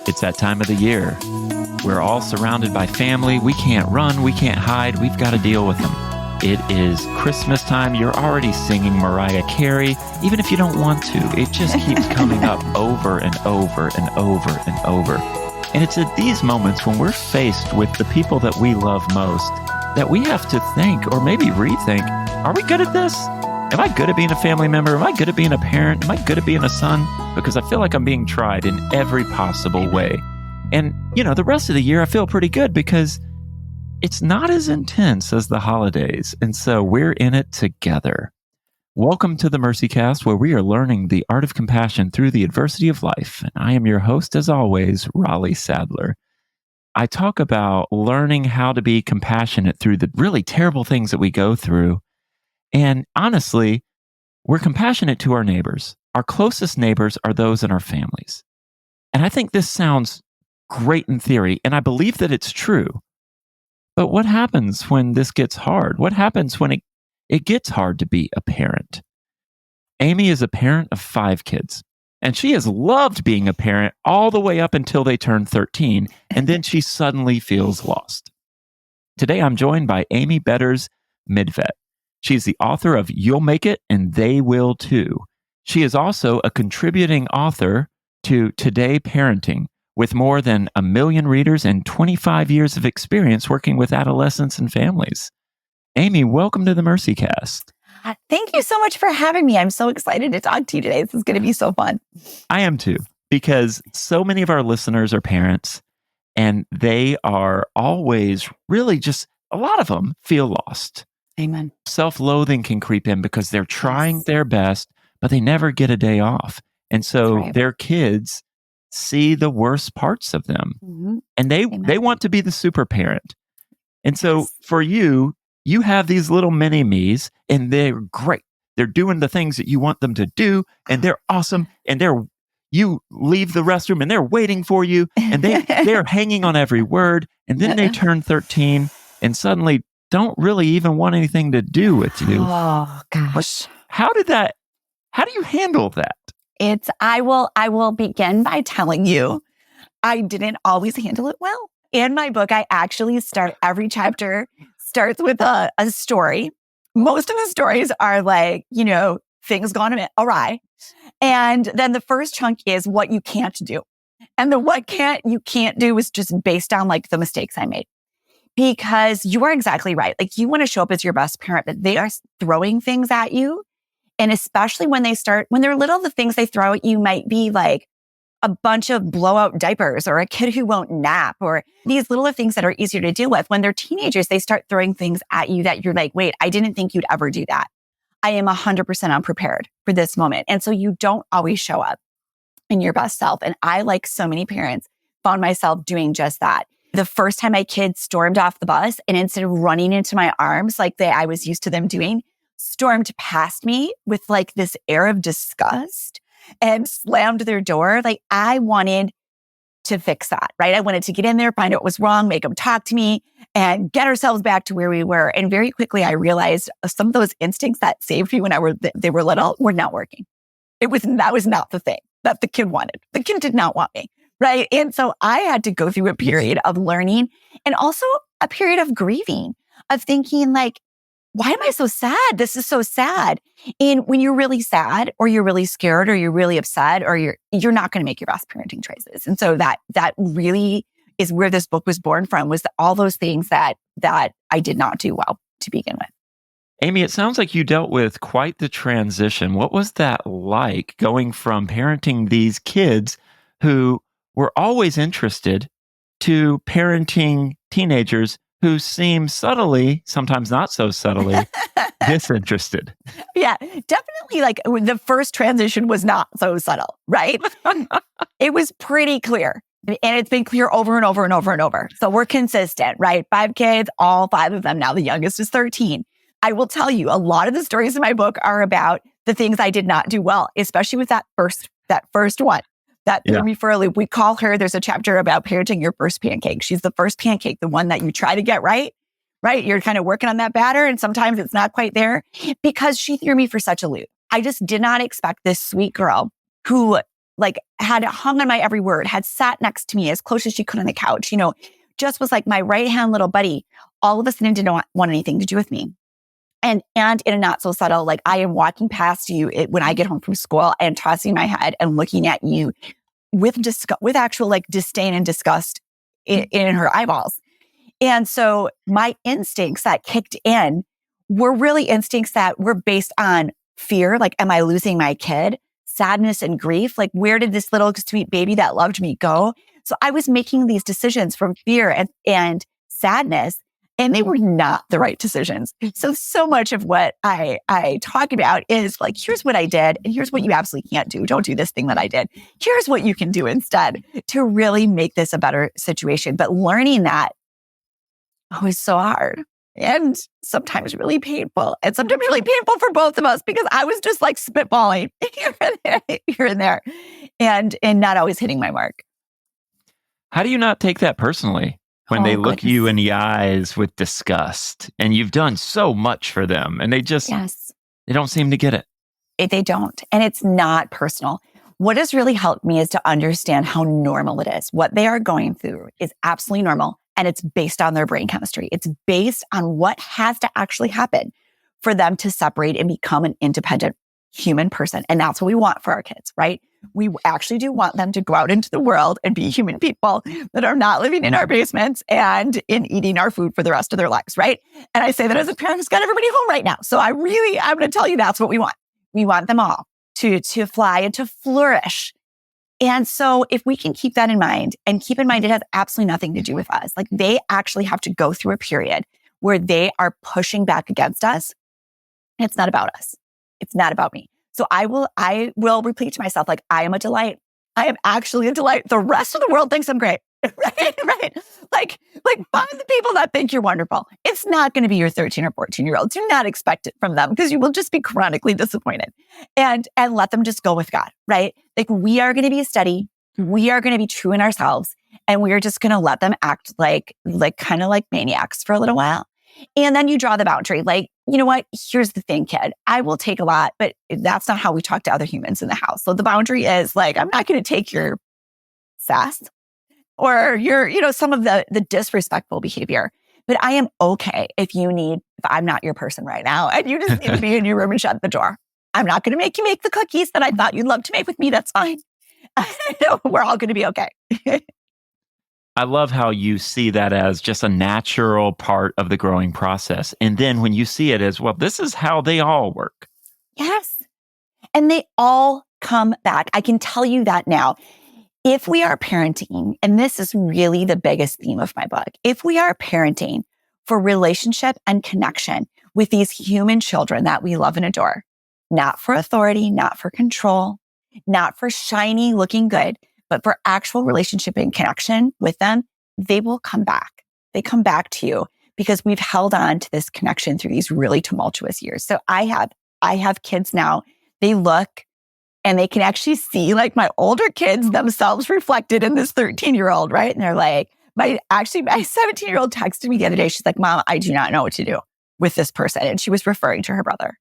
It's that time of the year. We're all surrounded by family. We can't run. We can't hide. We've got to deal with them. It is Christmas time. You're already singing Mariah Carey, even if you don't want to. It just keeps coming up over and over and over and over. And it's at these moments when we're faced with the people that we love most that we have to think or maybe rethink, are we good at this? Am I good at being a family member? Am I good at being a parent? Am I good at being a son? Because I feel like I'm being tried in every possible way. And, the rest of the year, I feel pretty good because it's not as intense as the holidays. And so we're in it together. Welcome to the MercyCast, where we are learning the art of compassion through the adversity of life. And I am your host, as always, Raleigh Sadler. I talk about learning how to be compassionate through the really terrible things that we go through. And honestly, we're compassionate to our neighbors. Our closest neighbors are those in our families. And I think this sounds great in theory, and I believe that it's true. But what happens when this gets hard? What happens when it gets hard to be a parent? Amy is a parent of 5 kids, and she has loved being a parent all the way up until they turn 13, and then she suddenly feels lost. Today, I'm joined by Amy Betters-Midtvedt. She's the author of You'll Make It and They Will Too. She is also a contributing author to Today Parenting, with more than 1 million readers and 25 years of experience working with adolescents and families. Amy, welcome to the MercyCast. Thank you so much for having me. I'm so excited to talk to you today. This is going to be so fun. I am too, because so many of our listeners are parents, and they are always really just, a lot of them feel lost. Amen. Self-loathing can creep in because they're trying their best, but they never get a day off. And so their kids see the worst parts of them. Mm-hmm. And they want to be the super parent. And so for you have these little mini-me's, and they're great. They're doing the things that you want them to do, and they're awesome. And you leave the restroom, and they're waiting for you, and they're hanging on every word. And then they turn 13, and suddenly don't really even want anything to do with you. Oh, gosh. How do you handle that? I will begin by telling you, I didn't always handle it well. In my book, I actually start every chapter starts with a story. Most of the stories are like, things gone awry. And then the first chunk is what you can't do. And the you can't do is just based on like the mistakes I made. Because you are exactly right. Like, you want to show up as your best parent, but they are throwing things at you. And especially when they're little, the things they throw at you might be like a bunch of blowout diapers or a kid who won't nap or these little things that are easier to deal with. When they're teenagers, they start throwing things at you that you're like, wait, I didn't think you'd ever do that. I am 100% unprepared for this moment. And so you don't always show up in your best self. And I, like so many parents, found myself doing just that. The first time my kids stormed off the bus, and instead of running into my arms like I was used to them doing, stormed past me with like this air of disgust and slammed their door. Like, I wanted to fix that, right? I wanted to get in there, find out what was wrong, make them talk to me, and get ourselves back to where we were. And very quickly, I realized some of those instincts that saved me when they were little were not working. That was not the thing that the kid wanted. The kid did not want me. Right. And so I had to go through a period of learning and also a period of grieving, of thinking like, why am I so sad? This is so sad. And when you're really sad or you're really scared or you're really upset or you're not going to make your best parenting choices. And so that really is where this book was born from, was all those things that I did not do well to begin with. Amy, it sounds like you dealt with quite the transition. What was that like, going from parenting these kids who were always interested to parenting teenagers who seem subtly, sometimes not so subtly, disinterested? Yeah, definitely. Like, the first transition was not so subtle, right? It was pretty clear. And it's been clear over and over and over and over. So we're consistent, right? 5 kids, all 5 of them now. The youngest is 13. I will tell you, a lot of the stories in my book are about the things I did not do well, especially with that first one. That threw me for a loop. We call her, there's a chapter about parenting your first pancake. She's the first pancake, the one that you try to get right? You're kind of working on that batter, and sometimes it's not quite there, because she threw me for such a loop. I just did not expect this sweet girl who like had hung on my every word, had sat next to me as close as she could on the couch, just was like my right hand little buddy, all of a sudden didn't want anything to do with me. And in a not so subtle, like I am walking past you when I get home from school and tossing my head and looking at you with actual like disdain and disgust in her eyeballs. And so my instincts that kicked in were really instincts that were based on fear. Like, am I losing my kid? Sadness and grief. Like, where did this little sweet baby that loved me go? So I was making these decisions from fear and sadness, and they were not the right decisions. So much of what I talk about is like, here's what I did, and here's what you absolutely can't do. Don't do this thing that I did. Here's what you can do instead to really make this a better situation. But learning that was so hard and sometimes really painful, and sometimes really painful for both of us because I was just like spitballing here and there, and not always hitting my mark. How do you not take that personally when they look you in the eyes with disgust and you've done so much for them and they just, they don't seem to get it? They don't. And it's not personal. What has really helped me is to understand how normal it is. What they are going through is absolutely normal. And it's based on their brain chemistry. It's based on what has to actually happen for them to separate and become an independent human person. And that's what we want for our kids, right? We actually do want them to go out into the world and be human people that are not living in our basements and in eating our food for the rest of their lives, right? And I say that as a parent who's got everybody home right now. So I'm going to tell you that's what we want. We want them all to fly and to flourish. And so if we can keep that in mind, and keep in mind it has absolutely nothing to do with us. Like, they actually have to go through a period where they are pushing back against us. And it's not about us. It's not about me. So I will repeat to myself, like, I am a delight. I am actually a delight. The rest of the world thinks I'm great. Right. Like find the people that think you're wonderful. It's not going to be your 13 or 14-year-old. Do not expect it from them because you will just be chronically disappointed, and let them just go with God, right? Like, we are going to be steady. We are going to be true in ourselves, and we are just going to let them act like kind of like maniacs for a little while. And then you draw the boundary. Like, you know what? Here's the thing, kid. I will take a lot, but that's not how we talk to other humans in the house. So the boundary is like, I'm not going to take your sass or your, some of the disrespectful behavior. But I am okay if I'm not your person right now and you just need to be in your room and shut the door. I'm not going to make you make the cookies that I thought you'd love to make with me. That's fine. We're all going to be okay. I love how you see that as just a natural part of the growing process. And then when you see it as, well, this is how they all work. Yes. And they all come back. I can tell you that now. If we are parenting, and this is really the biggest theme of my book, if we are parenting for relationship and connection with these human children that we love and adore, not for authority, not for control, not for shiny looking good, but for actual relationship and connection with them, they will come back. They come back to you because we've held on to this connection through these really tumultuous years. So I have kids now. They look and they can actually see like my older kids themselves reflected in this 13-year-old, right? And they're like, my 17-year-old texted me the other day. She's like, Mom, I do not know what to do with this person. And she was referring to her brother.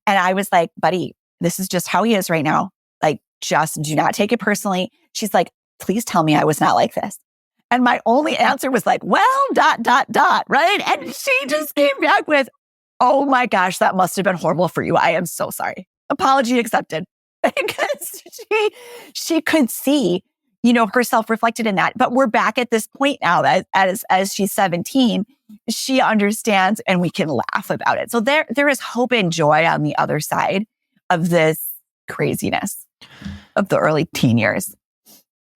And I was like, buddy, this is just how he is right now. Like, just do not take it personally. She's like, please tell me I was not like this. And my only answer was like, well, ... right? And she just came back with, oh my gosh, that must have been horrible for you. I am so sorry. Apology accepted. Because she could see, herself reflected in that. But we're back at this point now that as she's 17, she understands and we can laugh about it. So there is hope and joy on the other side of this craziness of the early teen years.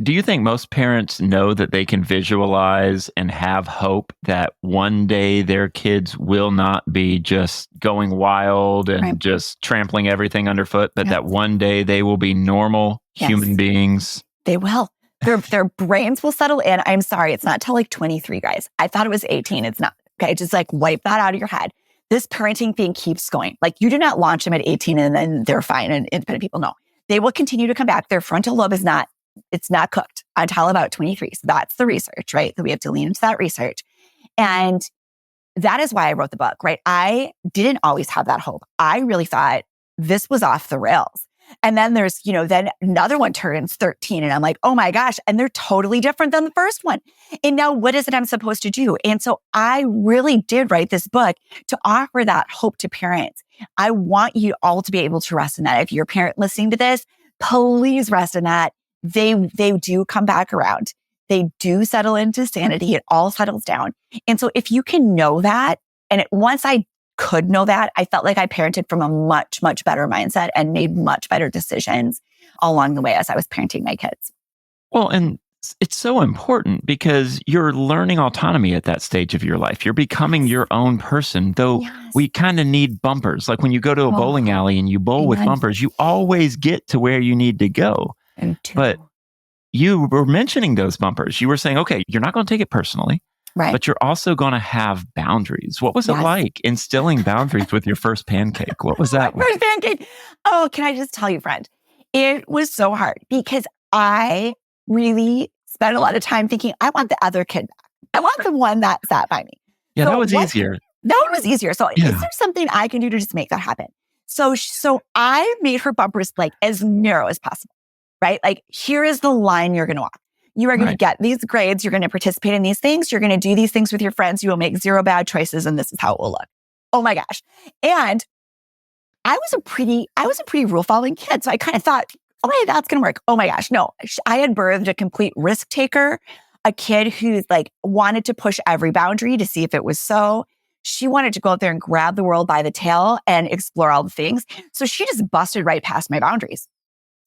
Do you think most parents know that they can visualize and have hope that one day their kids will not be just going wild and just trampling everything underfoot, but that one day they will be normal human beings? They will. Their brains will settle in. I'm sorry, it's not till like 23, guys. I thought it was 18. It's not. Okay, just like wipe that out of your head. This parenting thing keeps going. Like, you do not launch them at 18 and then they're fine and independent people. No, they will continue to come back. Their frontal lobe is not cooked until about 23. So that's the research, right? So we have to lean into that research. And that is why I wrote the book, right? I didn't always have that hope. I really thought this was off the rails. And then there's, then another one turns 13 and I'm like, oh my gosh. And they're totally different than the first one. And now what is it I'm supposed to do? And so I really did write this book to offer that hope to parents. I want you all to be able to rest in that. If you're a parent listening to this, please rest in that. They do come back around. They do settle into sanity. It all settles down. And so if you can know that, and once I could know that, I felt like I parented from a much, much better mindset and made much better decisions along the way as I was parenting my kids. Well, and it's so important because you're learning autonomy at that stage of your life. You're becoming your own person, though we kind of need bumpers. Like when you go to a bowling alley and you bowl with bumpers, you always get to where you need to go. But you were mentioning those bumpers. You were saying, okay, you're not going to take it personally. Right. But you're also going to have boundaries. What was it like instilling boundaries with your first pancake? What was that like? First pancake. Oh, can I just tell you, friend? It was so hard because I really spent a lot of time thinking, I want the other kid back. I want the one that sat by me. Yeah, so that was easier. That one was easier. So is there something I can do to just make that happen? So I made her bumpers like as narrow as possible, right? Like, here is the line you're going to walk. You are going to get these grades. You're going to participate in these things. You're going to do these things with your friends. You will make 0 bad choices. And this is how it will look. Oh my gosh. And I was a pretty rule following kid. So I kind of thought, oh, hey, that's going to work. Oh my gosh. No, I had birthed a complete risk taker, a kid who's like wanted to push every boundary to see if it was so. She wanted to go out there and grab the world by the tail and explore all the things. So she just busted right past my boundaries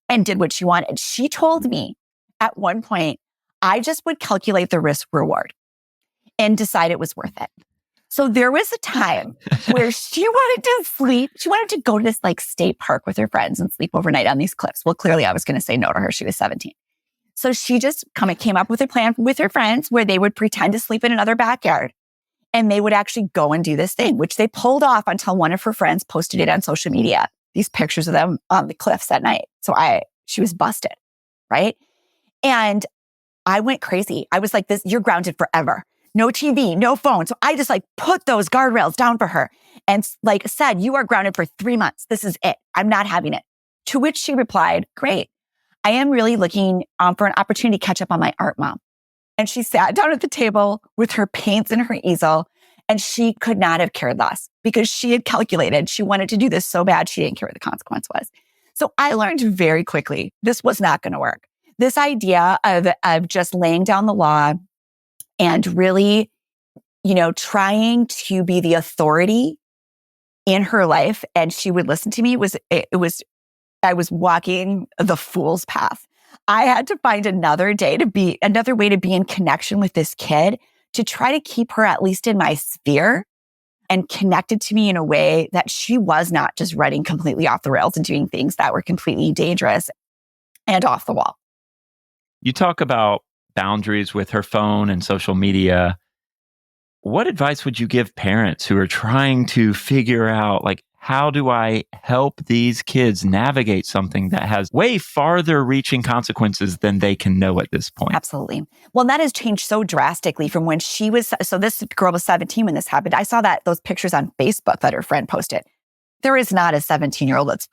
and did what she wanted. She told me at one point, I just would calculate the risk reward and decide it was worth it. So there was a time where she wanted to sleep. She wanted to go to this like state park with her friends and sleep overnight on these cliffs. Well, clearly I was going to say no to her. She was 17. So she just came up with a plan with her friends where they would pretend to sleep in another backyard. And they would actually go and do this thing, which they pulled off until one of her friends posted it on social media, these pictures of them on the cliffs at night. So she was busted, right? And I went crazy. I was like, you're grounded forever. No TV, no phone. So I just like put those guardrails down for her and like said, you are grounded for 3 months. This is it. I'm not having it. To which she replied, great. I am really looking for an opportunity to catch up on my art, Mom. And she sat down at the table with her paints and her easel, and she could not have cared less because she had calculated she wanted to do this so bad she didn't care what the consequence was. So I learned very quickly this was not going to work. This idea of just laying down the law and really, trying to be the authority in her life, and she would listen to me, I was walking the fool's path. I had to find another way to be in connection with this kid to try to keep her at least in my sphere and connected to me in a way that she was not just running completely off the rails and doing things that were completely dangerous and off the wall. You talk about boundaries with her phone and social media. What advice would you give parents who are trying to figure out, like, how do I help these kids navigate something that has way farther reaching consequences than they can know at this point? Absolutely. Well, that has changed so drastically from when she was, so this girl was 17 when this happened. I saw those pictures on Facebook that her friend posted. There is not a 17-year-old that's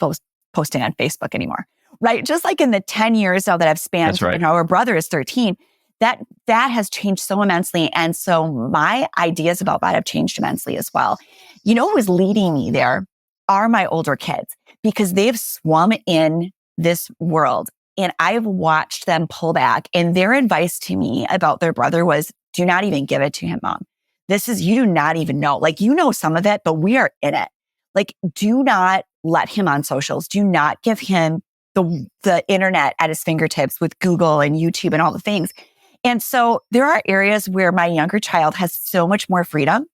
posting on Facebook anymore, right? Just like in the 10 years now that I've spanned, that's right. Her brother is 13, that has changed so immensely. And so my ideas about that have changed immensely as well. What was leading me there are my older kids, because they've swum in this world and I've watched them pull back. And their advice to me about their brother was, do not even give it to him, Mom. You do not even know. Like, some of it, but we are in it. Like, do not let him on socials. Do not give him the internet at his fingertips with Google and YouTube and all the things. And so there are areas where my younger child has so much more freedom,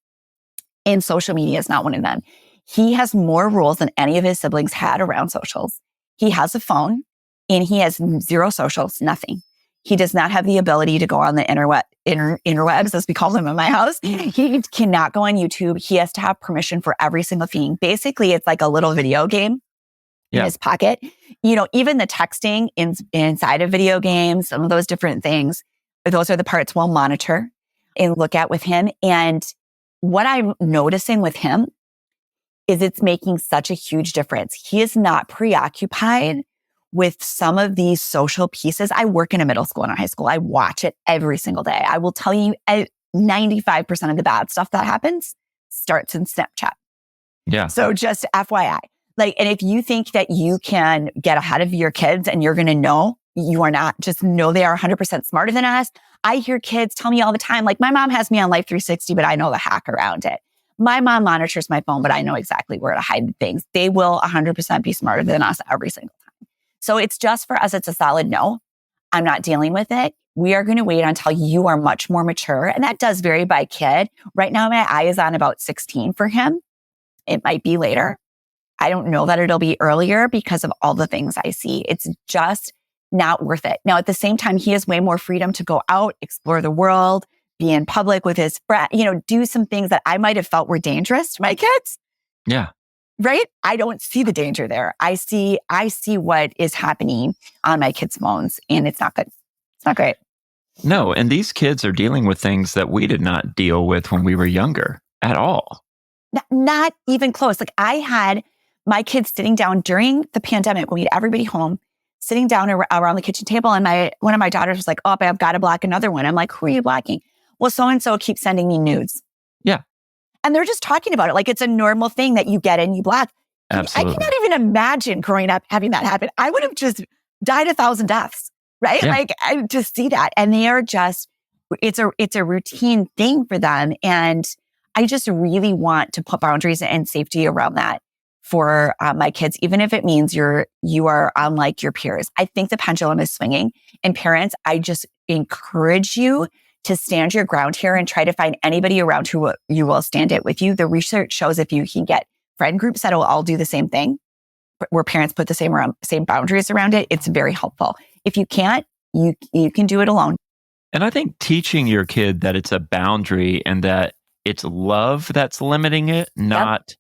and social media is not one of them. He has more rules than any of his siblings had around socials. He has a phone and he has 0 socials, nothing. He does not have the ability to go on the interwebs, as we call them in my house. He cannot go on YouTube. He has to have permission for every single thing. Basically, it's like a little video game in his pocket. Even the texting inside of video games, some of those different things, those are the parts we'll monitor and look at with him. And what I'm noticing with him is it's making such a huge difference. He is not preoccupied with some of these social pieces. I work in a middle school and a high school. I watch it every single day. I will tell you 95% of the bad stuff that happens starts in Snapchat. Yeah. So just FYI, like, and if you think that you can get ahead of your kids and you're going to know, you are not. Just know they are 100% smarter than us. I hear kids tell me all the time, like, my mom has me on Life 360, but I know the hack around it. My mom monitors my phone, but I know exactly where to hide things. They will 100% be smarter than us every single time. So it's just for us, it's a solid no. I'm not dealing with it. We are going to wait until you are much more mature. And that does vary by kid. Right now, my eye is on about 16 for him. It might be later. I don't know that it'll be earlier because of all the things I see. It's just not worth it. Now, at the same time, he has way more freedom to go out, explore the world, be in public with his friend, do some things that I might have felt were dangerous to my kids. Yeah. Right? I don't see the danger there. I see what is happening on my kids' phones, and it's not good. It's not great. No, and these kids are dealing with things that we did not deal with when we were younger at all. Not even close. Like, I had my kids sitting down during the pandemic when we had everybody home, sitting down around the kitchen table, and one of my daughters was like, "Oh, I've got to block another one." I'm like, "Who are you blocking?" "Well, so-and-so keeps sending me nudes." Yeah. And they're just talking about it like it's a normal thing that you get and you block. Absolutely. I cannot even imagine growing up having that happen. I would have just died 1,000 deaths, right? Yeah. Like, I just see that. And they are just, it's a routine thing for them. And I just really want to put boundaries and safety around that for my kids, even if it means you are unlike your peers. I think the pendulum is swinging. And parents, I just encourage you to stand your ground here and try to find anybody around who you will stand it with you. The research shows if you can get friend groups that will all do the same thing, where parents put the same boundaries around it, it's very helpful. If you can't, you can do it alone. And I think teaching your kid that it's a boundary and that it's love that's limiting it, not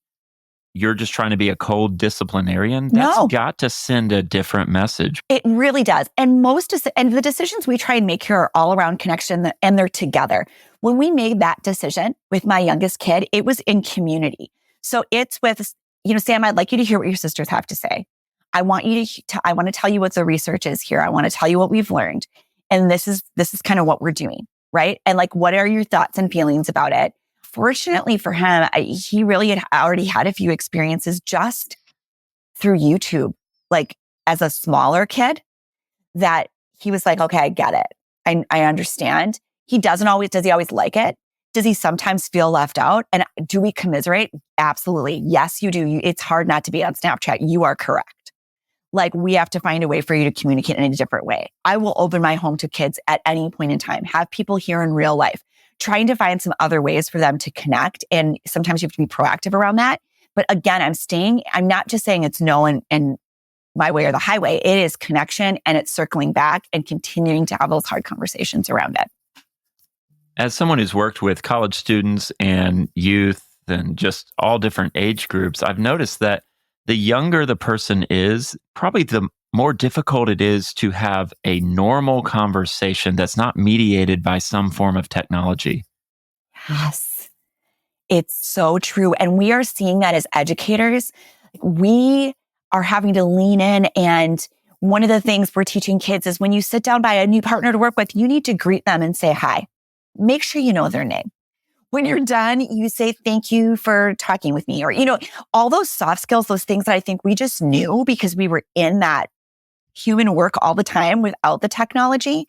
you're just trying to be a cold disciplinarian, that's got to send a different message. It really does. And and the decisions we try and make here are all around connection, and they're together. When we made that decision with my youngest kid, it was in community. So it's with, Sam, I'd like you to hear what your sisters have to say. I want to tell you what the research is here. I want to tell you what we've learned. And this is kind of what we're doing, right? And like, what are your thoughts and feelings about it? Fortunately for him, he really had already had a few experiences just through YouTube, like as a smaller kid, that he was like, okay, I get it. I understand. Does he always like it? Does he sometimes feel left out? And do we commiserate? Absolutely. Yes, you do. It's hard not to be on Snapchat. You are correct. Like, we have to find a way for you to communicate in a different way. I will open my home to kids at any point in time, have people here in real life, trying to find some other ways for them to connect. And sometimes you have to be proactive around that. But again, I'm not just saying it's no and my way or the highway. It is connection, and it's circling back and continuing to have those hard conversations around it. As someone who's worked with college students and youth and just all different age groups, I've noticed that the younger the person is, probably the more difficult it is to have a normal conversation that's not mediated by some form of technology. Yes, it's so true. And we are seeing that as educators. We are having to lean in. And one of the things we're teaching kids is when you sit down by a new partner to work with, you need to greet them and say hi. Make sure you know their name. When you're done, you say, thank you for talking with me. Or, all those soft skills, those things that I think we just knew because we were in that human work all the time without the technology,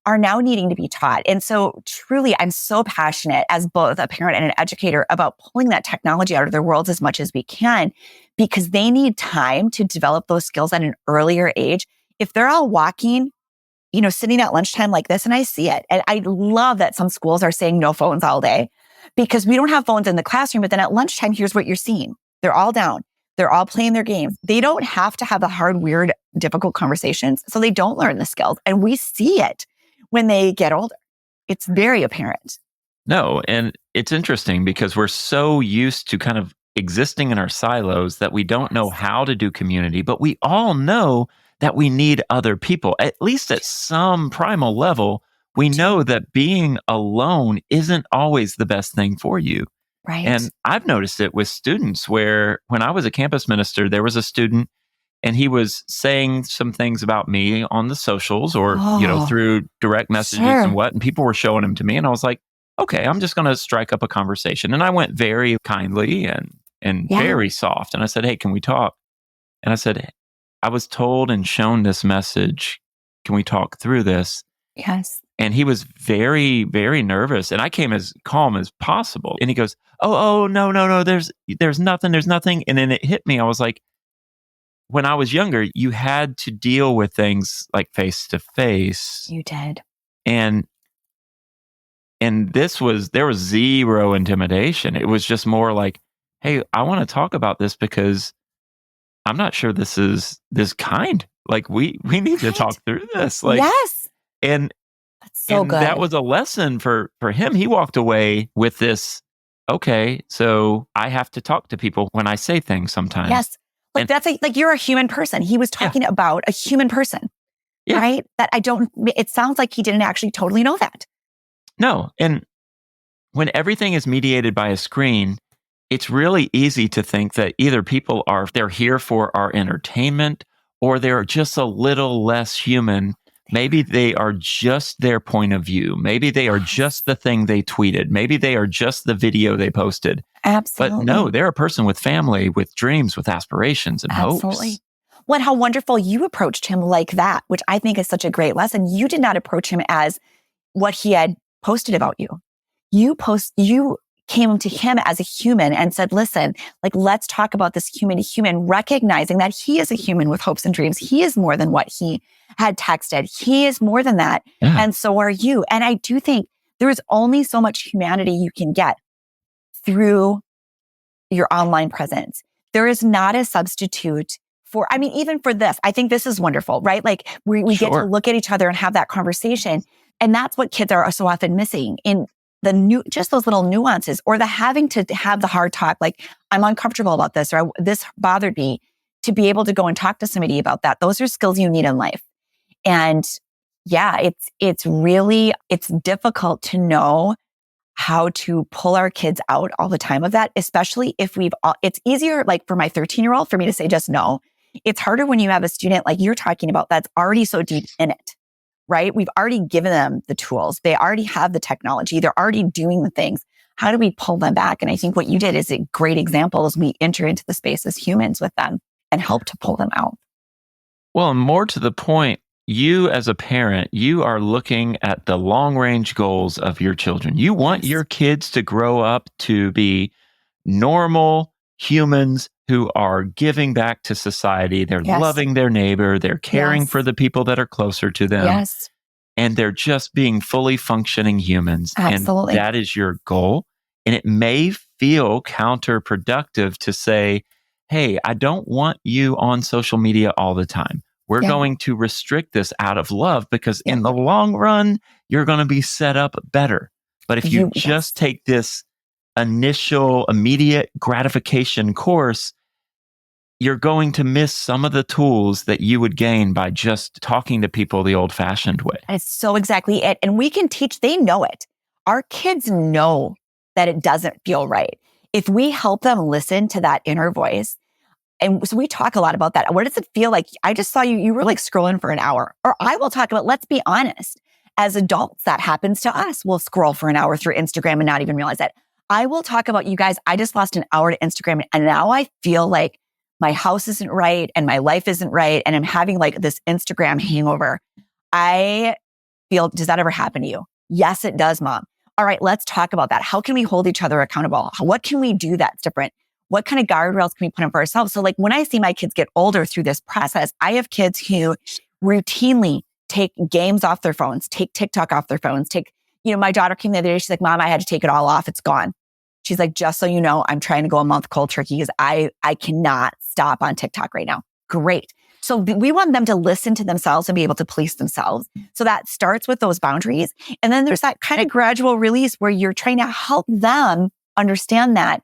are now needing to be taught. And so truly, I'm so passionate as both a parent and an educator about pulling that technology out of their worlds as much as we can, because they need time to develop those skills at an earlier age. If they're all walking, sitting at lunchtime like this, and I see it. And I love that some schools are saying no phones all day, because we don't have phones in the classroom, but then at lunchtime, here's what you're seeing. They're all down. They're all playing their games. They don't have to have the hard, weird, difficult conversations, so they don't learn the skills. And we see it when they get older. It's very apparent. No, and it's interesting because we're so used to kind of existing in our silos that we don't know how to do community, but we all know that we need other people, at least at some primal level. We know that being alone isn't always the best thing for you. Right. And I've noticed it with students where when I was a campus minister, there was a student and he was saying some things about me on the socials or, Oh, through direct messages sure. and people were showing him to me. And I was like, okay, I'm just going to strike up a conversation. And I went very kindly and Yeah. very soft. And I said, hey, can we talk? And I said, I was told and shown this message. Can we talk through this? Yes. And he was very, very nervous. And I came as calm as possible. And he goes, oh, no. There's nothing. And then it hit me. I was like, when I was younger, you had to deal with things like face to face. You did. And there was zero intimidation. It was just more like, hey, I want to talk about this because I'm not sure this is this kind. Like we need to talk through this. Like, yes. and That's so good. that was a lesson for him. He walked away with this. Okay, so I have to talk to people when I say things sometimes. Yes. Like that's like you're a human person. He was talking about a human person, right? That it sounds like he didn't actually totally know that. No. And when everything is mediated by a screen, it's really easy to think that either they're here for our entertainment or they're just a little less human. Maybe they are just their point of view. Maybe they are just the thing they tweeted. Maybe they are just the video they posted. Absolutely. But no, they're a person with family, with dreams, with aspirations and Absolutely. hopes. Well, how wonderful you approached him like that, which I think is such a great lesson. You did not approach him as what he had posted about you. You came to him as a human and said, listen, like, let's talk about this human to human, recognizing that he is a human with hopes and dreams. He is more than what he had texted. He is more than that. Yeah. And so are you. And I do think there is only so much humanity you can get through your online presence. There is not a substitute for, even for this, I think this is wonderful, right? Like we get to look at each other and have that conversation. And that's what kids are so often missing in just those little nuances, or the having to have the hard talk, like I'm uncomfortable about this, or this bothered me, to be able to go and talk to somebody about that. Those are skills you need in life. And yeah, it's difficult to know how to pull our kids out all the time of that, especially if it's easier, like for my 13-year-old, for me to say just no. It's harder when you have a student like you're talking about that's already so deep in it. Right? We've already given them the tools. They already have the technology. They're already doing the things. How do we pull them back? And I think what you did is a great example as we enter into the space as humans with them and help to pull them out. Well, and more to the point, you as a parent, you are looking at the long range goals of your children. You want your kids to grow up to be normal humans who are giving back to society. They're loving their neighbor. They're caring for the people that are closer to them. Yes. And they're just being fully functioning humans. Absolutely. And that is your goal. And it may feel counterproductive to say, hey, I don't want you on social media all the time. We're going to restrict this out of love because in the long run, you're going to be set up better. But if you just take this immediate gratification course, you're going to miss some of the tools that you would gain by just talking to people the old-fashioned way. That's so exactly it. And we can teach, they know it. Our kids know that it doesn't feel right. If we help them listen to that inner voice, and so we talk a lot about that. What does it feel like? I just saw you were like scrolling for an hour. Or I will talk about, let's be honest, as adults, that happens to us. We'll scroll for an hour through Instagram and not even realize that. I will talk about, you guys, I just lost an hour to Instagram and now I feel like my house isn't right and my life isn't right. And I'm having like this Instagram hangover. I feel, does that ever happen to you? Yes, it does, Mom. All right, let's talk about that. How can we hold each other accountable? What can we do that's different? What kind of guardrails can we put in for ourselves? So like when I see my kids get older through this process, I have kids who routinely take games off their phones, take TikTok off their phones, my daughter came the other day, she's like, Mom, I had to take it all off. It's gone. She's like, just so you know, I'm trying to go a month cold turkey because I cannot stop on TikTok right now. Great. So we want them to listen to themselves and be able to police themselves. So that starts with those boundaries. And then there's that kind of gradual release where you're trying to help them understand that.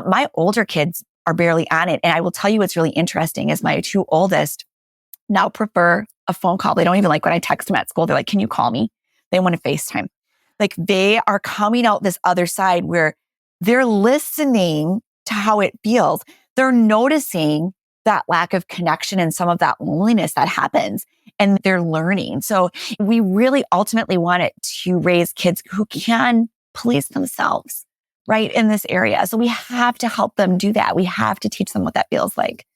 My older kids are barely on it. And I will tell you what's really interesting is my two oldest now prefer a phone call. They don't even like when I text them at school. They're like, can you call me? They want to FaceTime. Like they are coming out this other side where They're listening to how it feels. They're noticing that lack of connection and some of that loneliness that happens, and they're learning. So we really ultimately want it to raise kids who can police themselves, right, in this area. So we have to help them do that. We have to teach them what that feels like.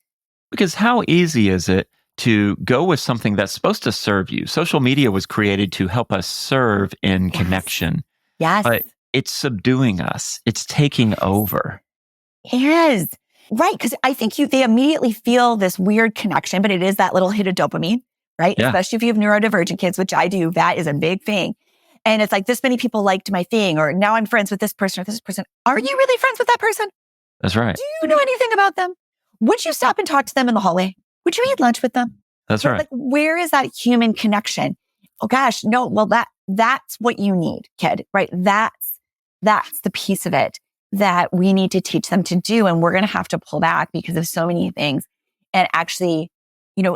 Because how easy is it to go with something that's supposed to serve you? Social media was created to help us serve in connection. Yes. But it's subduing us. It's taking over. It is. Right. Because I think they immediately feel this weird connection, but it is that little hit of dopamine, right? Yeah. Especially if you have neurodivergent kids, which I do. That is a big thing. And it's like, this many people liked my thing, or now I'm friends with this person or this person. Are you really friends with that person? That's right. Do you know anything about them? Would you stop and talk to them in the hallway? Would you eat lunch with them? That's right. Like, where is that human connection? Oh gosh, no. Well, that's what you need, kid, right? That's the piece of it that we need to teach them to do. And we're going to have to pull back because of so many things. And actually,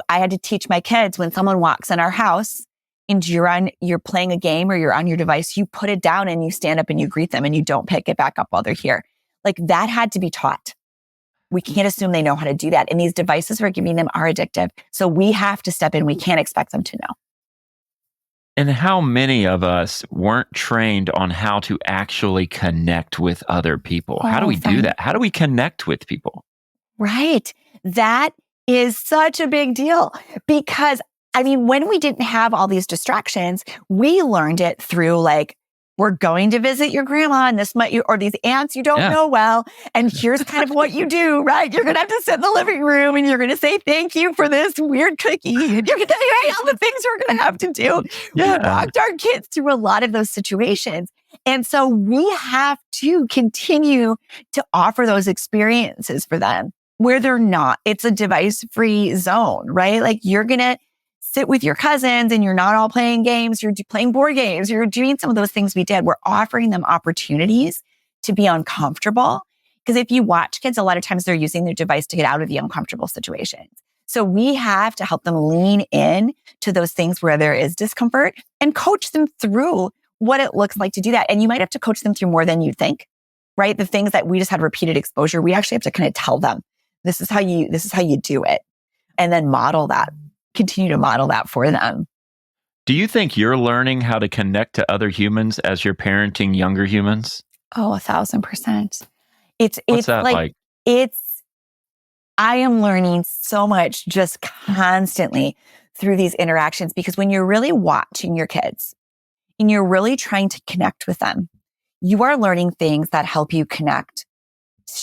I had to teach my kids, when someone walks in our house and you're playing a game or you're on your device, you put it down and you stand up and you greet them and you don't pick it back up while they're here. Like, that had to be taught. We can't assume they know how to do that. And these devices we're giving them are addictive. So we have to step in. We can't expect them to know. And how many of us weren't trained on how to actually connect with other people? How do we do that? How do we connect with people? Right. That is such a big deal because, when we didn't have all these distractions, we learned it through we're going to visit your grandma and or these aunts you don't know well. And here's kind of what you do, right? You're going to have to sit in the living room and you're going to say thank you for this weird cookie. And you're going to say all the things we're going to have to do. Yeah. We walked our kids through a lot of those situations. And so we have to continue to offer those experiences for them where they're not. It's a device-free zone, right? Like, you're going to sit with your cousins and you're not all playing games. You're playing board games. You're doing some of those things we did. We're offering them opportunities to be uncomfortable. Because if you watch kids, a lot of times they're using their device to get out of the uncomfortable situations. So we have to help them lean in to those things where there is discomfort and coach them through what it looks like to do that. And you might have to coach them through more than you think, right? The things that we just had repeated exposure, we actually have to kind of tell them, this is how you do it. And then continue to model that for them. Do you think you're learning how to connect to other humans as you're parenting younger humans? Oh, 1,000%. What's that like? I am learning so much just constantly through these interactions, because when you're really watching your kids and you're really trying to connect with them, you are learning things that help you connect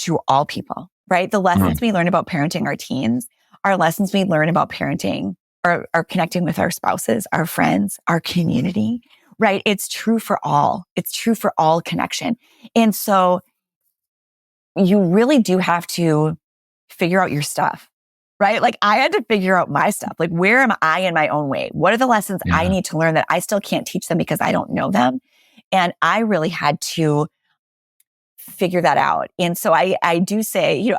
to all people, right? The lessons we learn about parenting our teens are lessons we learn about parenting or connecting with our spouses, our friends, our community, right? It's true for all. It's true for all connection. And so you really do have to figure out your stuff, right? Like, I had to figure out my stuff. Like, where am I in my own way? What are the lessons I need to learn that I still can't teach them because I don't know them? And I really had to figure that out. And so I do say,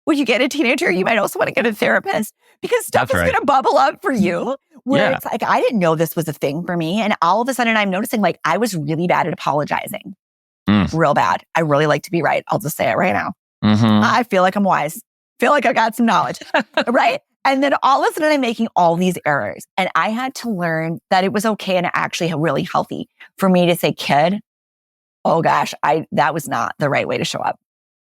when you get a teenager, you might also want to get a therapist, because stuff is going to bubble up for you where it's like, I didn't know this was a thing for me. And all of a sudden I'm noticing, like, I was really bad at apologizing. Real bad. I really like to be right. I'll just say it right now. I feel like I'm wise. Feel like I got some knowledge, right? And then all of a sudden I'm making all these errors. And I had to learn that it was okay and actually really healthy for me to say, kid, oh gosh, that was not the right way to show up.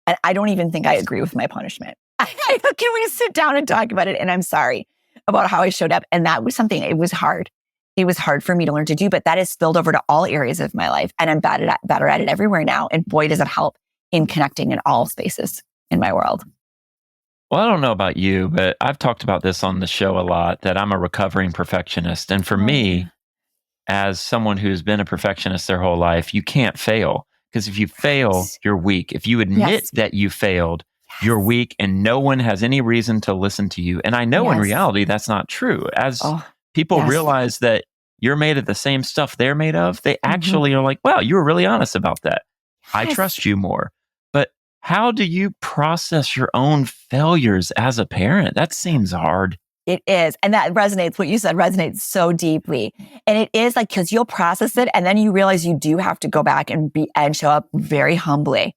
And I don't even think I agree with my punishment. Can we sit down and talk about it? And I'm sorry about how I showed up. And that was something, it was hard. It was hard for me to learn to do, but that has spilled over to all areas of my life. And I'm better at it everywhere now. And boy, does it help in connecting in all spaces in my world. Well, I don't know about you, but I've talked about this on the show a lot, that I'm a recovering perfectionist. And for me, as someone who's been a perfectionist their whole life, you can't fail. Because if you fail, you're weak. If you admit that you failed, you're weak, and no one has any reason to listen to you. And I know in reality, that's not true. As people realize that you're made of the same stuff they're made of, they actually are like, wow, you were really honest about that. I trust you more. But how do you process your own failures as a parent? That seems hard. It is. And that resonates. What you said resonates so deeply. And it is like, because you'll process it and then you realize you do have to go back and show up very humbly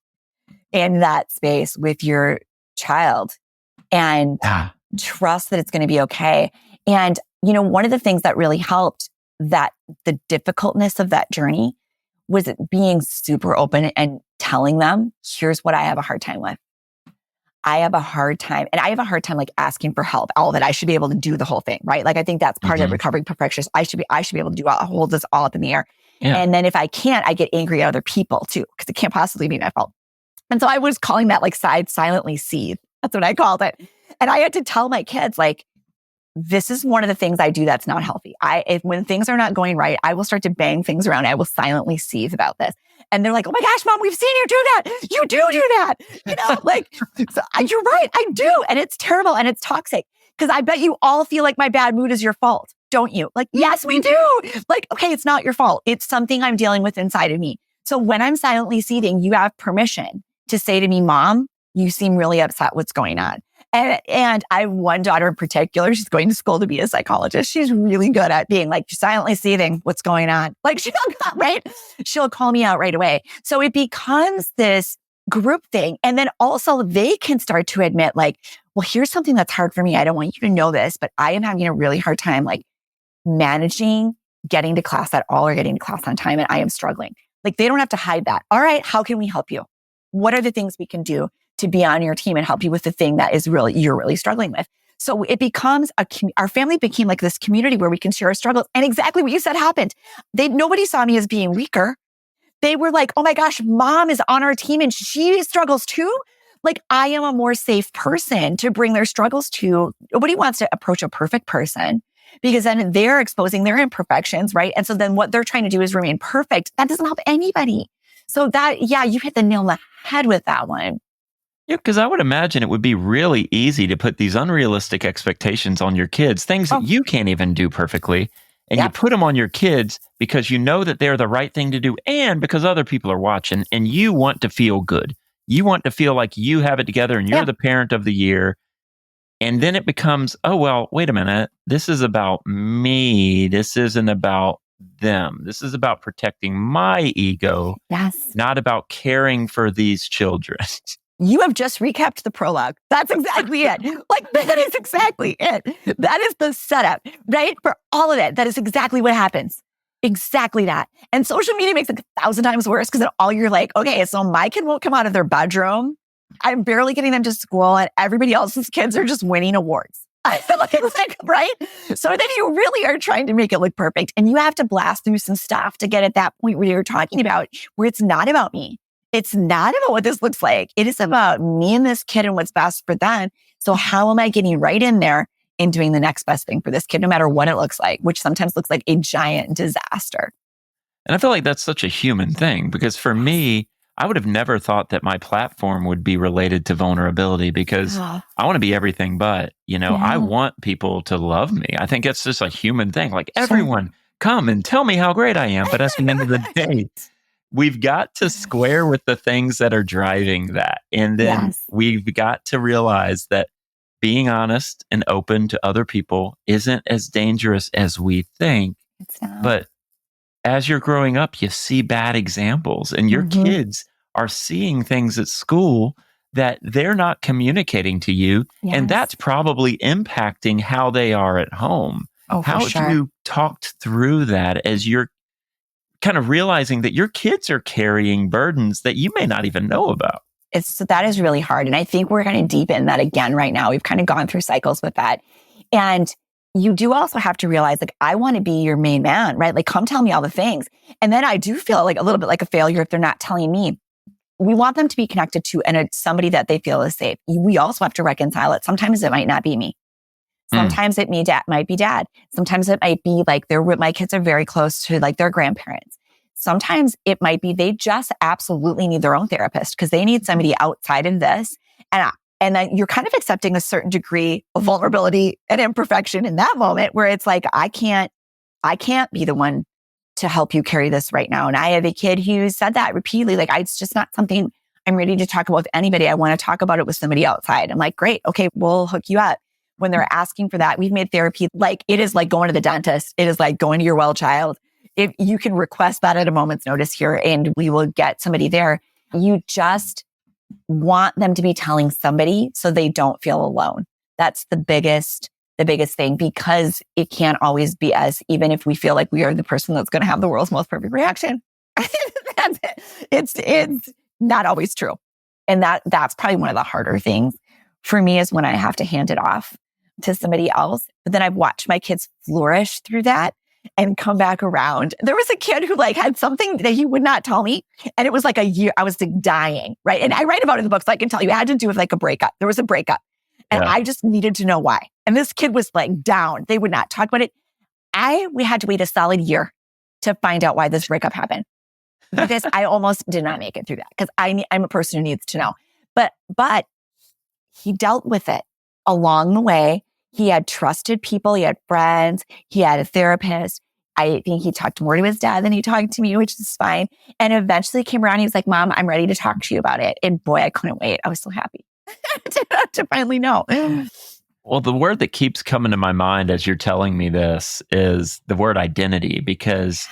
in that space with your child and Yeah. trust that it's going to be okay. And, one of the things that really helped that the difficultness of that journey was it being super open and telling them, here's what I have a hard time with. I have a hard time like asking for help, all of it. I should be able to do the whole thing, right? Like, I think that's part of recovering perfectionist. I should be able to hold this all up in the air. Yeah. And then if I can't, I get angry at other people too, because it can't possibly be my fault. And so I was calling that like silently seethe. That's what I called it. And I had to tell my kids, like, this is one of the things I do that's not healthy. When things are not going right, I will start to bang things around. I will silently seethe about this. And they're like, oh my gosh, Mom, we've seen you do that. You do that. So you're right. I do. And it's terrible and it's toxic because I bet you all feel like my bad mood is your fault. Don't you? Like, yes, we do. Like, okay, it's not your fault. It's something I'm dealing with inside of me. So when I'm silently seething, you have permission to say to me, Mom, you seem really upset. What's going on? And I have one daughter in particular. She's going to school to be a psychologist. She's really good at being like silently seething. What's going on? Like she'll call me out right away. So it becomes this group thing. And then also they can start to admit like, well, here's something that's hard for me. I don't want you to know this, but I am having a really hard time like managing getting to class at all or getting to class on time. And I am struggling. Like they don't have to hide that. All right. How can we help you? What are the things we can do to be on your team and help you with the thing that is you're really struggling with? So it becomes our family became like this community where we can share our struggles. And exactly what you said happened. Nobody saw me as being weaker. They were like, oh my gosh, Mom is on our team and she struggles too. Like I am a more safe person to bring their struggles to. Nobody wants to approach a perfect person because then they're exposing their imperfections, right? And so then what they're trying to do is remain perfect. That doesn't help anybody. So you hit the nail on the head with that one. Yeah, because I would imagine it would be really easy to put these unrealistic expectations on your kids, things that you can't even do perfectly. And you put them on your kids because you know that they're the right thing to do and because other people are watching and you want to feel good. You want to feel like you have it together and you're the parent of the year. And then it becomes, oh, well, wait a minute. This is about me. This isn't about them. This is about protecting my ego. Yes. Not about caring for these children. You have just recapped the prologue. That's exactly it. Like, that is exactly it. That is the setup, right? For all of it. That is exactly what happens. Exactly that. And social media makes it 1,000 times worse because all you're like, okay, so my kid won't come out of their bedroom. I'm barely getting them to school and everybody else's kids are just winning awards. Right? So then you really are trying to make it look perfect. And you have to blast through some stuff to get at that point where you're talking about where it's not about me. It's not about what this looks like. It is about me and this kid and what's best for them. So how am I getting right in there and doing the next best thing for this kid, no matter what it looks like, which sometimes looks like a giant disaster. And I feel like that's such a human thing because for me, I would have never thought that my platform would be related to vulnerability because I want to be everything but, I want people to love me. I think it's just a human thing. Like everyone come and tell me how great I am. But at the end of the day, we've got to square with the things that are driving that. And then we've got to realize that being honest and open to other people isn't as dangerous as we think. It's not. But as you're growing up, you see bad examples and your kids are seeing things at school that they're not communicating to you. Yes. And that's probably impacting how they are at home. Oh, how have you talked through that as you're kind of realizing that your kids are carrying burdens that you may not even know about? That is really hard. And I think we're going to deepen that again right now. We've kind of gone through cycles with that. And you do also have to realize, like, I want to be your main man, right? Like, come tell me all the things. And then I do feel like a little bit like a failure if they're not telling me. We want them to be connected to somebody that they feel is safe. We also have to reconcile it. Sometimes it might not be me. Sometimes it might be dad. Sometimes it might be like my kids are very close to like their grandparents. Sometimes it might be they just absolutely need their own therapist because they need somebody outside of this. And then you're kind of accepting a certain degree of vulnerability and imperfection in that moment where it's like, I can't be the one to help you carry this right now. And I have a kid who said that repeatedly, like, it's just not something I'm ready to talk about with anybody. I want to talk about it with somebody outside. I'm like, great. Okay, we'll hook you up. When they're asking for that, we've made therapy like it is like going to the dentist. It is like going to your well child. If you can request that at a moment's notice here and we will get somebody there. You just want them to be telling somebody so they don't feel alone. That's the biggest thing, because it can't always be us, even if we feel like we are the person that's going to have the world's most perfect reaction. It's not always true. And that's probably one of the harder things for me, is when I have to hand it off to somebody else. But then I've watched my kids flourish through that and come back around. There was a kid who had something that he would not tell me. And it was like a year, I was dying, right? And I write about it in the book, so I can tell you, it had to do with a breakup. There was a breakup. And I just needed to know why. And this kid was down. They would not talk about it. We had to wait a solid year to find out why this breakup happened. Because I almost did not make it through that, because I'm a person who needs to know. But he dealt with it along the way. He had trusted people. He had friends. He had a therapist. I think he talked more to his dad than he talked to me, which is fine. And eventually came around. He was like, Mom, I'm ready to talk to you about it. And boy, I couldn't wait. I was so happy to finally know. Well, the word that keeps coming to my mind as you're telling me this is the word identity, because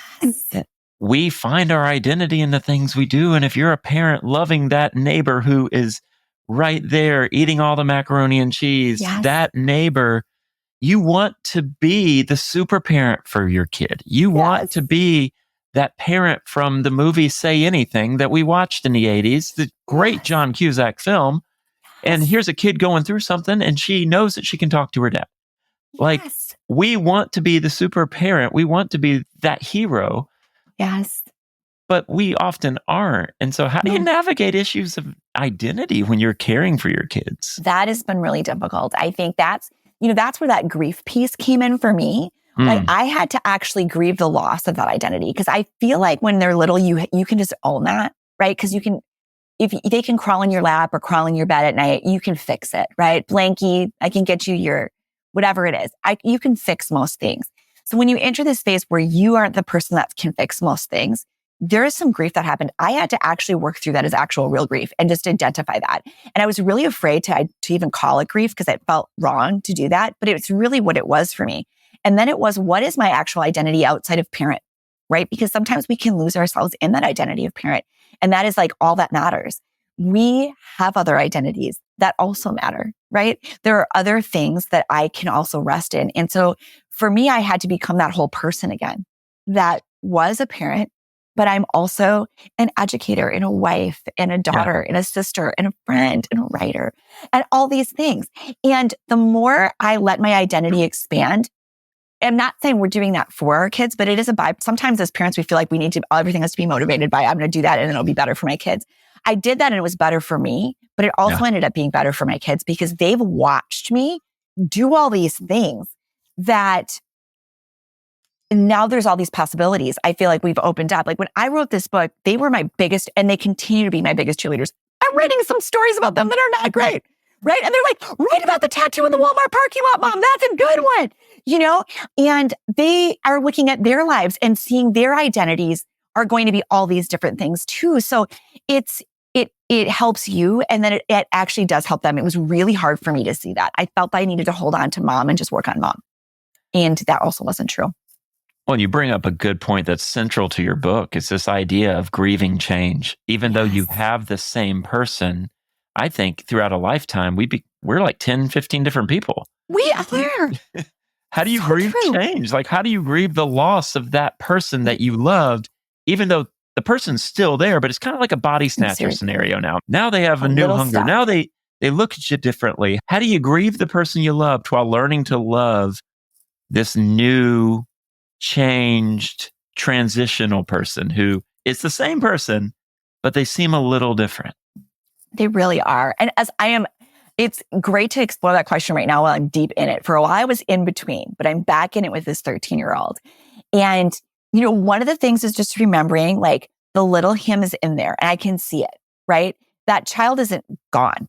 we find our identity in the things we do. And if you're a parent loving that neighbor who is right there eating all the macaroni and cheese, that neighbor, you want to be the super parent for your kid. You want to be that parent from the movie Say Anything that we watched in the 80s, the great John Cusack film. And here's a kid going through something, and she knows that she can talk to her dad. We want to be the super parent. We want to be that hero. Yes. But we often aren't. And so how do you navigate issues of identity when you're caring for your kids? That has been really difficult. I think that's where that grief piece came in for me. I had to actually grieve the loss of that identity, because I feel like when they're little, you can just own that, right? Because if they can crawl in your lap or crawl in your bed at night, you can fix it, right? Blankie, I can get you your, whatever it is. You can fix most things. So when you enter this phase where you aren't the person that can fix most things, there is some grief that happened. I had to actually work through that as actual real grief and just identify that. And I was really afraid to even call it grief, because it felt wrong to do that. But it's really what it was for me. And then it was, what is my actual identity outside of parent, right? Because sometimes we can lose ourselves in that identity of parent. And that is all that matters. We have other identities that also matter, right? There are other things that I can also rest in. And so for me, I had to become that whole person again that was a parent, but I'm also an educator and a wife and a daughter and a sister and a friend and a writer and all these things. And the more I let my identity expand, I'm not saying we're doing that for our kids, but it is sometimes as parents, we feel like everything has to be motivated by, I'm going to do that and it'll be better for my kids. I did that and it was better for me, but it also ended up being better for my kids, because they've watched me do all these things that now there's all these possibilities. I feel like we've opened up. When I wrote this book, they were my biggest, and they continue to be my biggest cheerleaders. I'm writing some stories about them that are not great, right? And they're like, write about the tattoo in the Walmart parking lot, Mom. That's a good one, And they are looking at their lives and seeing their identities are going to be all these different things too. So it helps you, and then it actually does help them. It was really hard for me to see that. I felt I needed to hold on to Mom and just work on Mom. And that also wasn't true. Well, you bring up a good point that's central to your book. It's this idea of grieving change. Even though you have the same person, I think throughout a lifetime, we're like 10, 15 different people. We are. How do you grieve change? How do you grieve the loss of that person that you loved, even though the person's still there, but it's kind of like a body snatcher scenario now. Now they have a new hunger. Stuff. Now they look at you differently. How do you grieve the person you loved while learning to love this new, changed, transitional person who is the same person, but they seem a little different? They really are. And it's great to explore that question right now while I'm deep in it. For a while, I was in between, but I'm back in it with this 13-year-old. And, one of the things is just remembering the little him is in there and I can see it, right? That child isn't gone.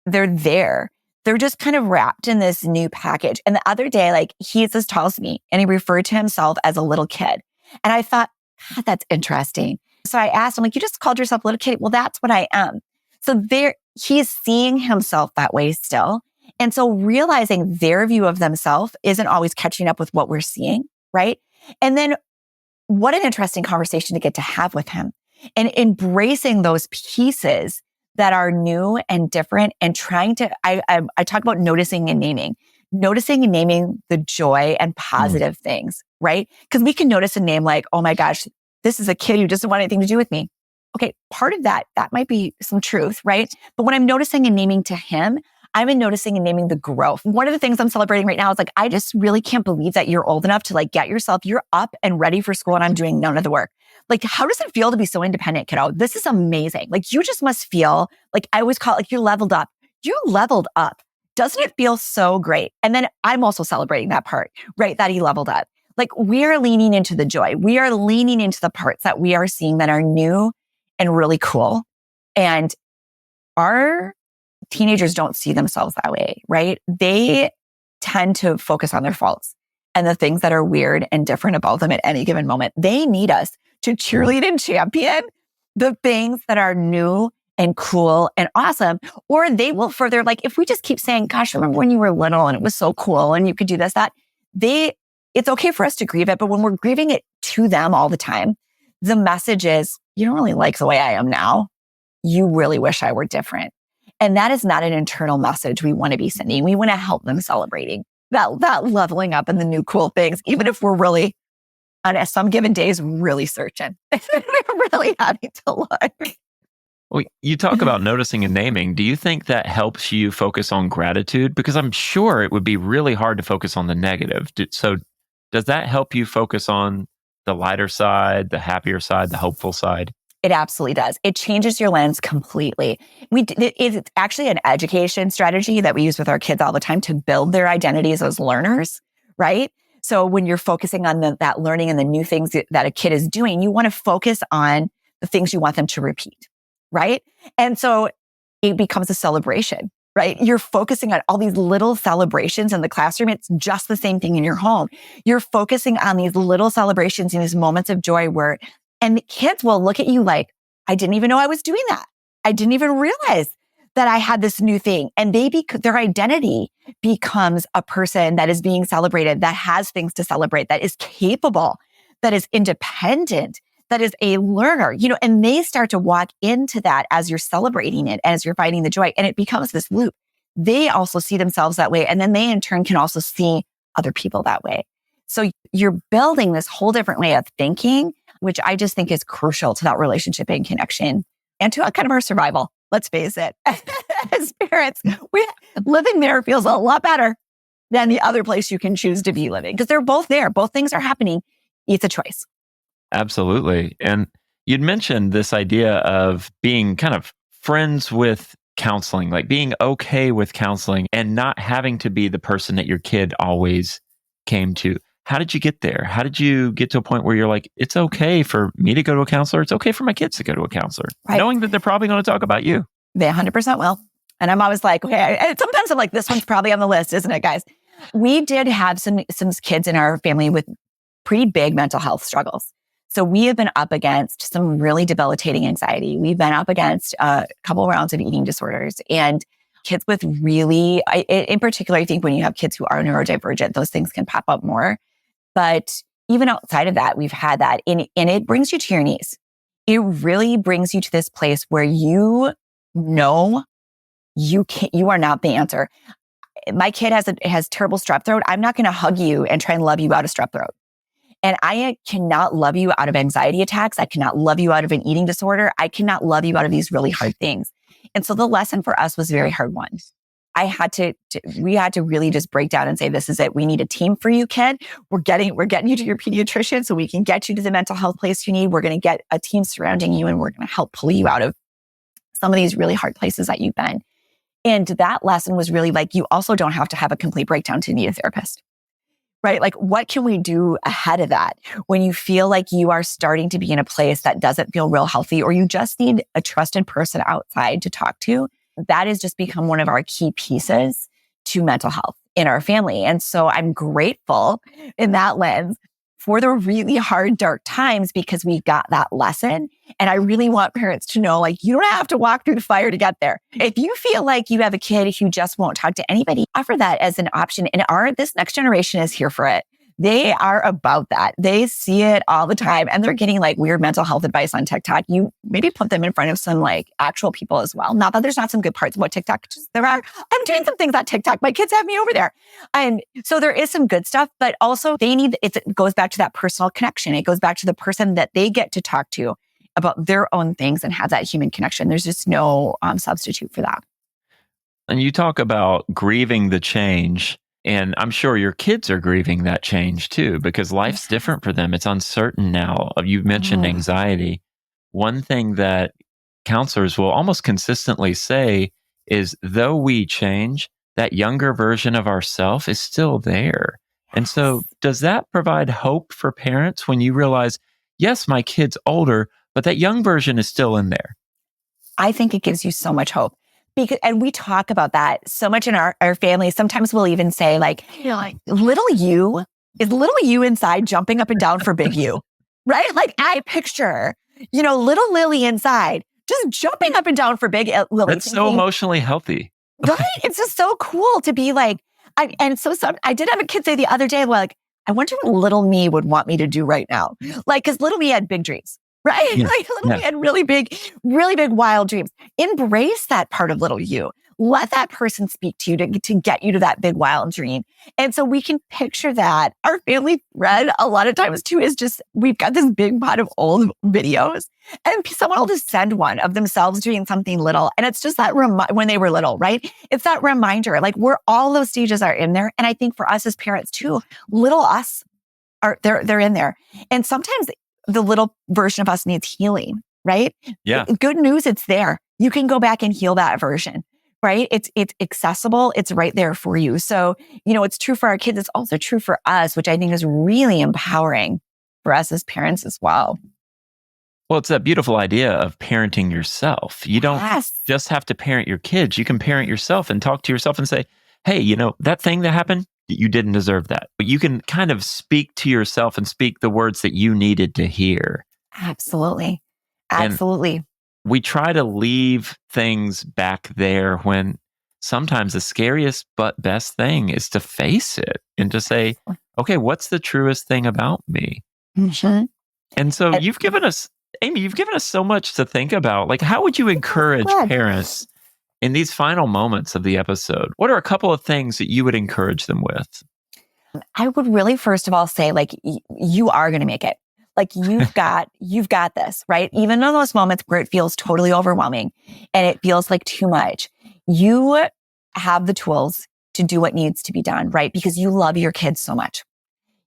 They're there. They're just kind of wrapped in this new package. And the other day, he's as tall as me and he referred to himself as a little kid. And I thought, God, that's interesting. So I asked him, you just called yourself a little kid. Well, that's what I am. So he's seeing himself that way still. And so realizing their view of themselves isn't always catching up with what we're seeing, right? And then what an interesting conversation to get to have with him and embracing those pieces that are new and different and trying to, I talk about noticing and naming the joy and positive things, right? Because we can notice a name like, oh my gosh, this is a kid who doesn't want anything to do with me. Okay, part of that might be some truth, right? But when I'm noticing and naming to him, I'm noticing and naming the growth. One of the things I'm celebrating right now is like, I just really can't believe that you're old enough to like you're up and ready for school and I'm doing none of the work. Like, how does it feel to be so independent, kiddo? This is amazing. Like, you just must feel like, I always call it like, you're leveled up. You leveled up. Doesn't it feel so great? And then I'm also celebrating that part, right? That he leveled up. Like, we are leaning into the joy. We are leaning into the parts that we are seeing that are new and really cool. And our teenagers don't see themselves that way, right? They tend to focus on their faults and the things that are weird and different about them at any given moment. They need us to cheerlead and champion the things that are new and cool and awesome. Or they will further, like, if we just keep saying, gosh, remember when you were little and it was so cool and you could do this, that, it's okay for us to grieve it. But when we're grieving it to them all the time, the message is, you don't really like the way I am now. You really wish I were different. And that is not an internal message we want to be sending. We want to help them celebrating that leveling up and the new cool things, even if we're really, on some given days, really searching. We're really having to look. Well, you talk about noticing and naming. Do you think that helps you focus on gratitude? Because I'm sure it would be really hard to focus on the negative. So does that help you focus on the lighter side, the happier side, the hopeful side? It absolutely does. It changes your lens completely. It's actually an education strategy that we use with our kids all the time to build their identities as learners, right? So when you're focusing on that learning and the new things that a kid is doing, you want to focus on the things you want them to repeat, right? And so it becomes a celebration, right? You're focusing on all these little celebrations in the classroom. It's just the same thing in your home. You're focusing on these little celebrations and these moments of joy and the kids will look at you like, I didn't even know I was doing that. I didn't even realize that I had this new thing. And their identity becomes a person that is being celebrated, that has things to celebrate, that is capable, that is independent, that is a learner, and they start to walk into that as you're celebrating it, as you're finding the joy. And it becomes this loop. They also see themselves that way. And then they in turn can also see other people that way. So you're building this whole different way of thinking, which I just think is crucial to that relationship and connection and to kind of our survival. Let's face it. As parents, living there feels a lot better than the other place you can choose to be living because they're both there. Both things are happening. It's a choice. Absolutely. And you'd mentioned this idea of being kind of friends with counseling, like being okay with counseling and not having to be the person that your kid always came to. How did you get there? How did you get to a point where you're like, it's okay for me to go to a counselor. It's okay for my kids to go to a counselor, right? Knowing that they're probably going to talk about you. They 100% will. And I'm always like, okay, sometimes I'm like, this one's probably on the list, isn't it, guys? We did have some kids in our family with pretty big mental health struggles. So we have been up against some really debilitating anxiety. We've been up against a couple of rounds of eating disorders and kids with really, in particular, I think when you have kids who are neurodivergent, those things can pop up more. But even outside of that, we've had that. And it brings you to your knees. It really brings you to this place where you know you are not the answer. My kid has terrible strep throat. I'm not going to hug you and try and love you out of strep throat. And I cannot love you out of anxiety attacks. I cannot love you out of an eating disorder. I cannot love you out of these really hard things. And so the lesson for us was a very hard one. We had to really just break down and say, this is it. We need a team for you, kid. We're getting you to your pediatrician so we can get you to the mental health place you need. We're going to get a team surrounding you and we're going to help pull you out of some of these really hard places that you've been. And that lesson was really like, you also don't have to have a complete breakdown to need a therapist, right? Like, what can we do ahead of that when you feel like you are starting to be in a place that doesn't feel real healthy, or you just need a trusted person outside to talk to? That has just become one of our key pieces to mental health in our family. And so I'm grateful in that lens for the really hard, dark times because we got that lesson. And I really want parents to know, like, you don't have to walk through the fire to get there. If you feel like you have a kid who just won't talk to anybody, offer that as an option. And this next generation is here for it. They are about that. They see it all the time, and they're getting like weird mental health advice on TikTok. You maybe put them in front of some like actual people as well. Not that there's not some good parts about TikTok. Just there are. I'm doing some things on TikTok. My kids have me over there. And so there is some good stuff, but also it goes back to that personal connection. It goes back to the person that they get to talk to about their own things and have that human connection. There's just no substitute for that. And you talk about grieving the change. And I'm sure your kids are grieving that change too, because life's different for them. It's uncertain now. You mentioned anxiety. One thing that counselors will almost consistently say is, though we change, that younger version of ourself is still there. And so does that provide hope for parents when you realize, yes, my kid's older, but that young version is still in there? I think it gives you so much hope. And we talk about that so much in our family. Sometimes we'll even say like little you inside jumping up and down for big you, right? Like I picture, little Lily inside just jumping up and down for big Lily. That's so emotionally healthy. Right? It's just so cool to be like, I did have a kid say the other day, like, I wonder what little me would want me to do right now. Like, cause little me had big dreams. Right? Yeah. Like little me had really big, wild dreams. Embrace that part of little you. Let that person speak to you to get you to that big, wild dream. And so we can picture that. Our family thread a lot of times too is just, we've got this big pot of old videos and someone will just send one of themselves doing something little. And it's just that when they were little, right? It's that reminder, like all those stages are in there. And I think for us as parents too, little us they're in there. And sometimes the little version of us needs healing, right? Yeah. Good news, it's there. You can go back and heal that version, right? It's accessible. It's right there for you. So, it's true for our kids. It's also true for us, which I think is really empowering for us as parents as well. Well, it's that beautiful idea of parenting yourself. You don't just have to parent your kids. You can parent yourself and talk to yourself and say, hey, that thing that happened, you didn't deserve that. But you can kind of speak to yourself and speak the words that you needed to hear. Absolutely. And we try to leave things back there when sometimes the scariest but best thing is to face it and to say, okay, what's the truest thing about me? Mm-hmm. And so Amy, you've given us so much to think about. Like, how would you encourage parents in these final moments of the episode? What are a couple of things that you would encourage them with? I would really, first of all, say, like, you are going to make it. Like, you've got this, right? Even in those moments where it feels totally overwhelming and it feels like too much, you have the tools to do what needs to be done, right? Because you love your kids so much.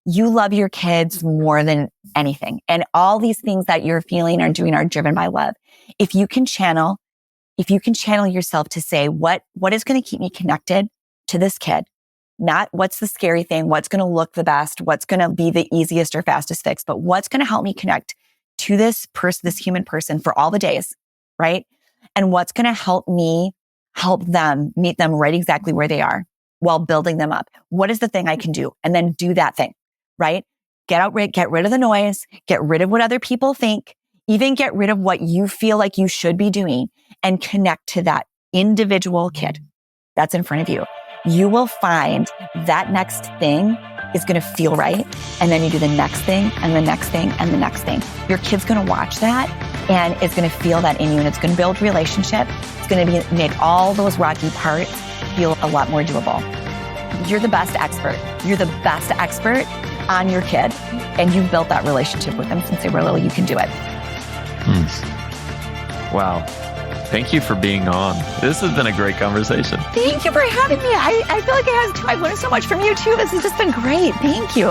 You love your kids more than anything. And all these things that you're feeling or doing are driven by love. If you can channel yourself to say, what is going to keep me connected to this kid? Not what's the scary thing, what's going to look the best, what's going to be the easiest or fastest fix, but what's going to help me connect to this person, this human person for all the days, right? And what's going to help me help them meet them right exactly where they are while building them up. What is the thing I can do? And then do that thing, right? Get rid of the noise, get rid of what other people think, even get rid of what you feel like you should be doing and connect to that individual kid that's in front of you. You will find that next thing is going to feel right. And then you do the next thing and the next thing and the next thing. Your kid's going to watch that and it's going to feel that in you and it's going to build relationship. It's going to make all those rocky parts feel a lot more doable. You're the best expert. You're the best expert on your kid. And you've built that relationship with them since they were little. You can do it. Wow. Thank you for being on. This has been a great conversation. Thank you for having me. I feel like it has too. I've learned so much from you too. This has just been great. Thank you.